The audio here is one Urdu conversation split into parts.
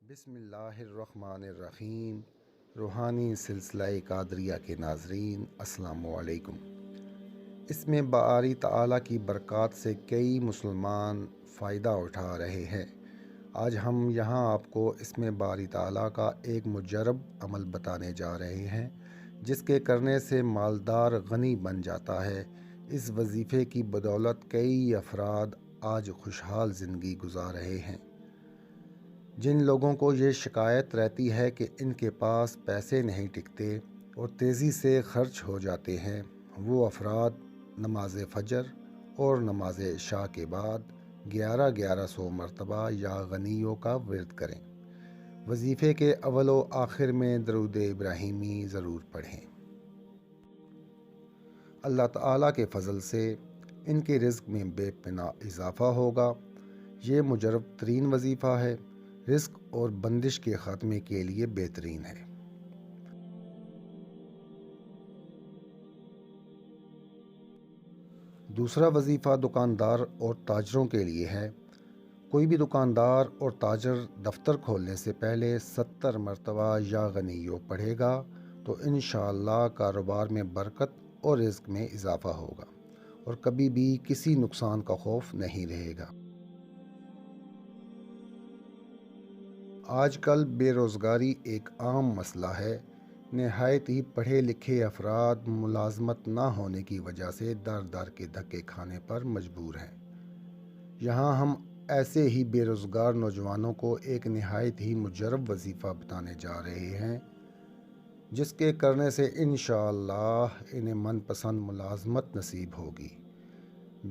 بسم اللہ الرحمن الرحیم۔ روحانی سلسلہ قادریہ کے ناظرین السلام علیکم۔ اس میں باری تعالیٰ کی برکات سے کئی مسلمان فائدہ اٹھا رہے ہیں۔ آج ہم یہاں آپ کو اس میں باری تعالیٰ کا ایک مجرب عمل بتانے جا رہے ہیں جس کے کرنے سے مالدار غنی بن جاتا ہے۔ اس وظیفے کی بدولت کئی افراد آج خوشحال زندگی گزار رہے ہیں۔ جن لوگوں کو یہ شکایت رہتی ہے کہ ان کے پاس پیسے نہیں ٹکتے اور تیزی سے خرچ ہو جاتے ہیں، وہ افراد نماز فجر اور نماز عشاء کے بعد 1100 مرتبہ یا غنیوں کا ورد کریں۔ وظیفے کے اول و آخر میں درود ابراہیمی ضرور پڑھیں۔ اللہ تعالیٰ کے فضل سے ان کے رزق میں بے پناہ اضافہ ہوگا۔ یہ مجرب ترین وظیفہ ہے، رزق اور بندش کے خاتمے کے لیے بہترین ہے۔ دوسرا وظیفہ دکاندار اور تاجروں کے لیے ہے۔ کوئی بھی دکاندار اور تاجر دفتر کھولنے سے پہلے 70 مرتبہ یا غنیوں پڑھے گا تو انشاءاللہ کاروبار میں برکت اور رزق میں اضافہ ہوگا اور کبھی بھی کسی نقصان کا خوف نہیں رہے گا۔ آج کل بے روزگاری ایک عام مسئلہ ہے۔ نہایت ہی پڑھے لکھے افراد ملازمت نہ ہونے کی وجہ سے در در کے دھکے کھانے پر مجبور ہیں۔ یہاں ہم ایسے ہی بے روزگار نوجوانوں کو ایک نہایت ہی مجرب وظیفہ بتانے جا رہے ہیں جس کے کرنے سے انشاءاللہ انہیں من پسند ملازمت نصیب ہوگی۔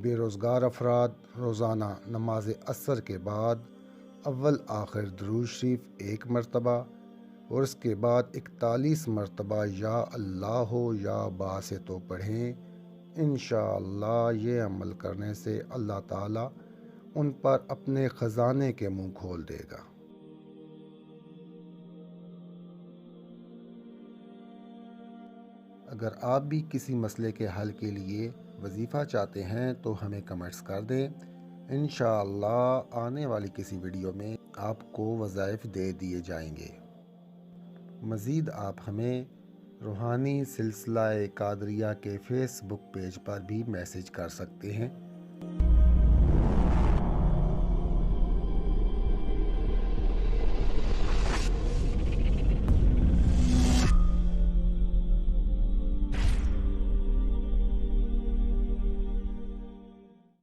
بے روزگار افراد روزانہ نماز عصر کے بعد اول آخر درود شریف 1 مرتبہ اور اس کے بعد 41 مرتبہ یا اللہ یا باسطو پڑھیں۔ انشاءاللہ یہ عمل کرنے سے اللہ تعالیٰ ان پر اپنے خزانے کے منہ کھول دے گا۔ اگر آپ بھی کسی مسئلے کے حل کے لیے وظیفہ چاہتے ہیں تو ہمیں کمنٹس کر دیں۔ انشاءاللہ آنے والی کسی ویڈیو میں آپ کو وظائف دے دیے جائیں گے۔ مزید آپ ہمیں روحانی سلسلہ قادریہ کے فیس بک پیج پر بھی میسج کر سکتے ہیں۔